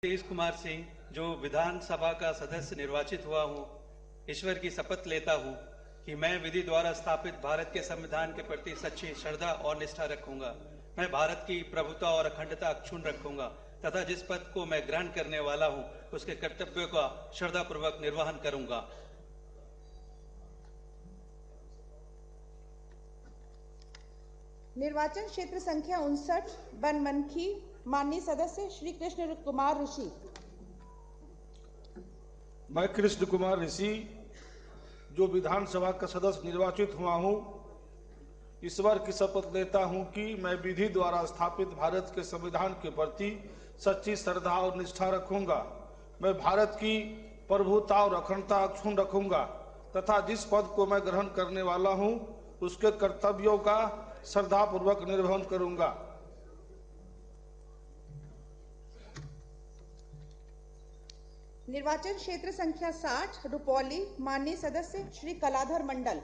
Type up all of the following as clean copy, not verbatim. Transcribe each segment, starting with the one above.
तेज कुमार सिंह, जो विधानसभा का सदस्य निर्वाचित हुआ हूं, ईश्वर की शपथ लेता हूं कि मैं विधि द्वारा स्थापित भारत के संविधान के प्रति सच्ची श्रद्धा और निष्ठा रखूंगा। मैं भारत की प्रभुता और अखंडता अक्षुण्ण रखूंगा तथा जिस पद को मैं ग्रहण करने वाला हूं उसके कर्तव्यों का श्रद्धापूर्वक निर्वहन करूंगा। निर्वाचन क्षेत्र संख्या 59 बनमनखी, माननीय सदस्य श्री कृष्ण कुमार ऋषि। मैं कृष्ण कुमार ऋषि, जो विधानसभा का सदस्य निर्वाचित हुआ हूं, ईश्वर की शपथ लेता हूं कि मैं विधि द्वारा स्थापित भारत के संविधान के प्रति सच्ची श्रद्धा और निष्ठा रखूंगा। मैं भारत की प्रभुता और अखंडता अक्षुण्ण रखूंगा तथा जिस पद को मैं ग्रहण करने वाला हूं उसके कर्तव्यों का श्रद्धापूर्वक निर्वहन करूंगा। निर्वाचन क्षेत्र संख्या 60 रुपौली, माननीय सदस्य श्री कलाधर मंडल।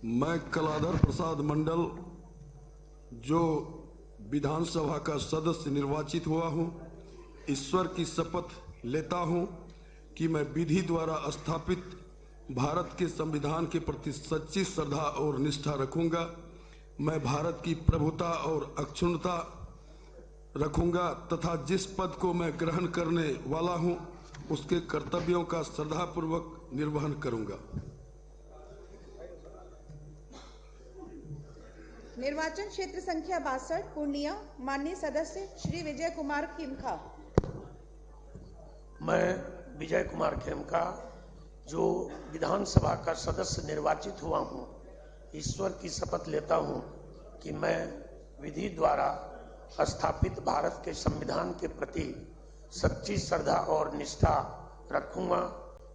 मैं कलाधर प्रसाद मंडल, जो विधानसभा का सदस्य निर्वाचित हुआ हूं, ईश्वर की शपथ लेता हूं कि मैं विधि द्वारा स्थापित भारत के संविधान के प्रति सच्ची श्रद्धा और निष्ठा रखूंगा। मैं भारत की प्रभुता और अक्षुण्णता रखूंगा तथा जिस पद को मैं ग्रहण करने वाला हूं उसके कर्तव्यों का श्रद्धापूर्वक निर्वहन करूंगा। निर्वाचन क्षेत्र संख्या 62 पूर्णिया, माननीय सदस्य श्री विजय कुमार खेमका। मैं विजय कुमार खेमका, जो विधानसभा का सदस्य निर्वाचित हुआ हूं, ईश्वर की शपथ लेता हूं कि मैं विधि द्वारा स्थापित भारत के संविधान के प्रति सच्ची श्रद्धा और निष्ठा रखूंगा।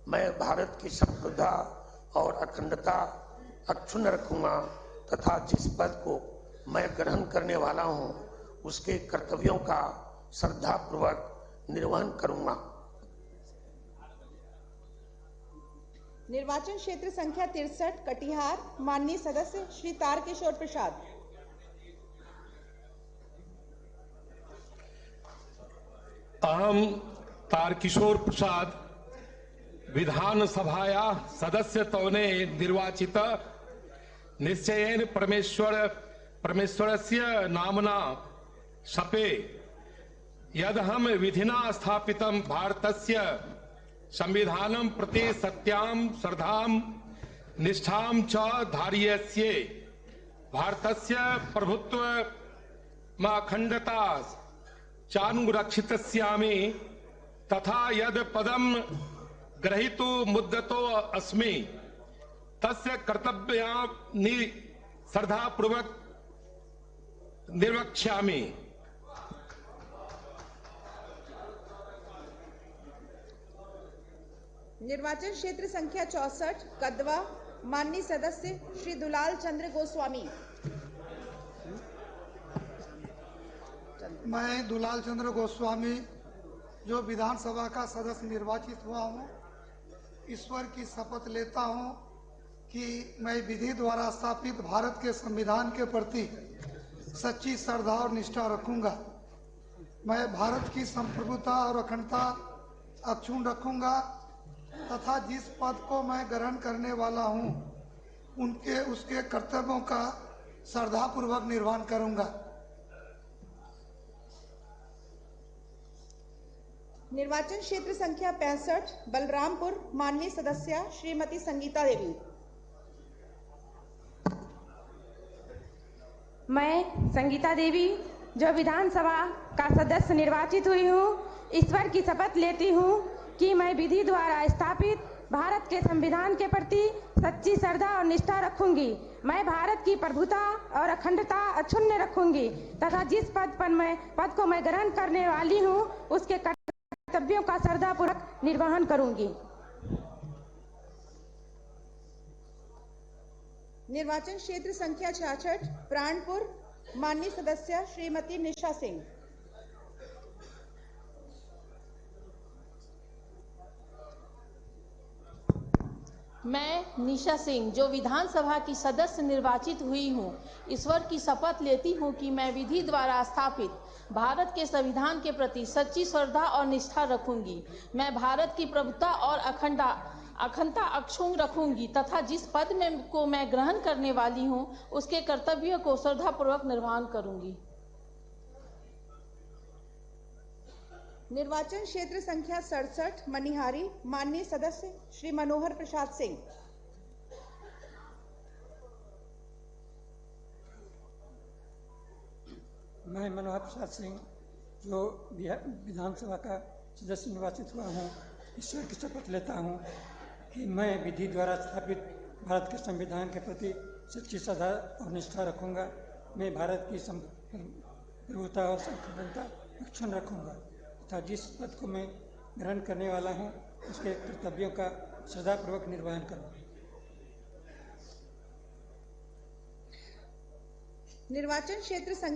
मैं भारत की संप्रभुता और अखंडता अक्षुण्ण रखूंगा तथा जिस पद को मैं ग्रहण करने वाला हूं उसके कर्तव्यों का श्रद्धापूर्वक निर्वहन करूंगा। निर्वाचन क्षेत्र संख्या 63 कटिहार, माननीय सदस्य श्री तारकिशोर प्रसाद। अहम तारकिशोर प्रसाद, विधानसभाया सदस्यत्वेन निर्वाचित, निश्चयेन परमेश्वरस्य नाम्ना शपे यदहं विधिना स्थापितं भारतस्य संविधानं प्रति सत्यां श्रद्धां निष्ठां च धारयिष्ये। भारतस्य प्रभुत्व अखंडता चानुरक्षितस्यामि तथा यद पदं ग्रहीतुं मुद्यतो अस्मि तस्य कर्तव्यानि श्रद्धापूर्वक निर्वक्ष्यामि। निर्वाचन क्षेत्र संख्या 64 कदवा, माननीय सदस्य श्री दुलाल चंद्र गोस्वामी। मैं दुलाल चंद्र गोस्वामी, जो विधानसभा का सदस्य निर्वाचित हुआ हूं, ईश्वर की शपथ लेता हूं कि मैं विधि द्वारा स्थापित भारत के संविधान के प्रति सच्ची श्रद्धा और निष्ठा रखूंगा। मैं भारत की संप्रभुता और अखंडता अक्षुण्ण रखूंगा तथा जिस पद को मैं ग्रहण करने वाला हूं उसके कर्तव्यों का श्रद्धापूर्वक निर्वहन करूंगा। निर्वाचन क्षेत्र संख्या 65 बलरामपुर, माननीय सदस्य श्रीमती संगीता देवी। मैं संगीता देवी, जो विधानसभा का सदस्य निर्वाचित हुई हूँ, ईश्वर की शपथ लेती हूँ कि मैं विधि द्वारा स्थापित भारत के संविधान के प्रति सच्ची श्रद्धा और निष्ठा रखूंगी। मैं भारत की प्रभुता और अखंडता अक्षुण्ण रखूंगी तथा जिस पद को मैं ग्रहण करने वाली हूँ उसके कर्तव्यों का श्रद्धापूर्वक निर्वहन करूंगी। निर्वाचन क्षेत्र संख्या 66 प्राणपुर, माननीय सदस्य श्रीमती निशा सिंह। मैं निशा सिंह जो विधानसभा की सदस्य निर्वाचित हुई हूँ, ईश्वर की शपथ लेती हूँ कि मैं विधि द्वारा स्थापित भारत के संविधान के प्रति सच्ची श्रद्धा और निष्ठा रखूंगी। मैं भारत की प्रभुता और अखंडता अक्षुण्ण रखूंगी तथा जिस पद को मैं ग्रहण करने वाली हूँ उसके कर्तव्यों को श्रद्धापूर्वक निर्वहन करूंगी। निर्वाचन क्षेत्र संख्या 67 मनिहारी, माननीय सदस्य श्री मनोहर प्रसाद सिंह। मैं मनोहर प्रसाद सिंह जो विधानसभा का सदस्य निर्वाचित हुआ हूँ, ईश्वर की शपथ लेता हूँ कि मैं विधि द्वारा स्थापित भारत के संविधान के प्रति सच्ची श्रद्धा और निष्ठा रखूंगा। मैं भारत की प्रभुता और संप्रभुता अक्षुण्ण रखूंगा तथा जिस पद को मैं ग्रहण करने वाला हूँ उसके कर्तव्यों का श्रद्धापूर्वक निर्वहन करूंगा। निर्वाचन क्षेत्र संख्या